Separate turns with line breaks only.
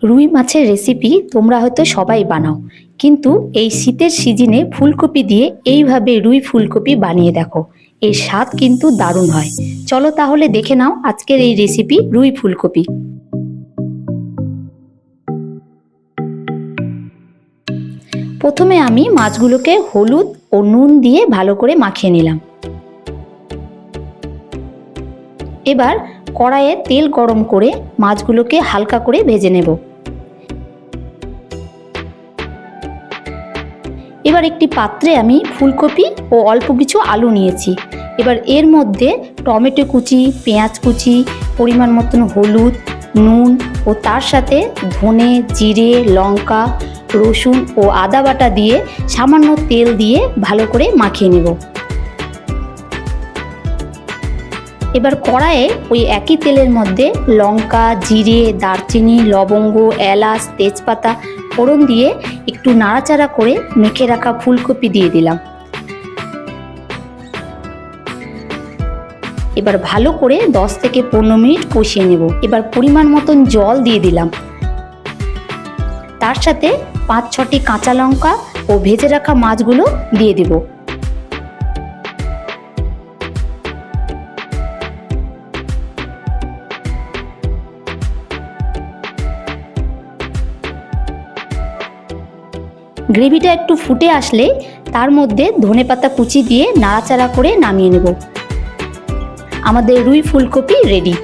রুই মাছের রেসিপি তোমরা হয়তো সবাই বানাও, কিন্তু এই শীতের সিজনে ফুলকপি দিয়ে এইভাবে রুই ফুলকপি বানিয়ে দেখো। এর স্বাদ কিন্তু দারুণ হয়। চলো তাহলে দেখে নাও আজকের এই রেসিপি রুই ফুলকপি। প্রথমে আমি মাছগুলোকে হলুদ ও নুন দিয়ে ভালো করে মাখিয়ে নিলাম। এবার কড়াইয়ে তেল গরম করে মাছগুলোকে হালকা করে ভেজে নেব। এবার একটি পাত্রে আমি ফুলকপি ও অল্প কিছু আলু নিয়েছি। এবার এর মধ্যে টমেটো কুচি, পেঁয়াজ কুচি, পরিমাণ মতন হলুদ, নুন ও তার সাথে ধনে, জিরে, লঙ্কা, রসুন ও আদা বাটা দিয়ে সামান্য তেল দিয়ে ভালো করে মাখিয়ে নেব। এবার কড়াইয়ে ওই একই তেলের মধ্যে লঙ্কা, জিরে, দারচিনি, লবঙ্গ, এলাচ, তেজপাতা ফোড়ন দিয়ে একটু নাড়াচাড়া করে মেখে রাখা ফুলকপি দিয়ে দিলাম। এবার ভালো করে 10 থেকে 15 মিনিট কষিয়ে নেব। এবার পরিমাণ মতন জল দিয়ে দিলাম। তার সাথে 5-6টি কাঁচা লঙ্কা ও ভেজে রাখা মাছগুলো দিয়ে দেব। গ্রেভিটা একটু ফুটে আসলে তার মধ্যে ধনেপাতা কুচি দিয়ে নাড়াচাড়া করে নামিয়ে নেব। আমাদের রুই ফুলকপি রেডি।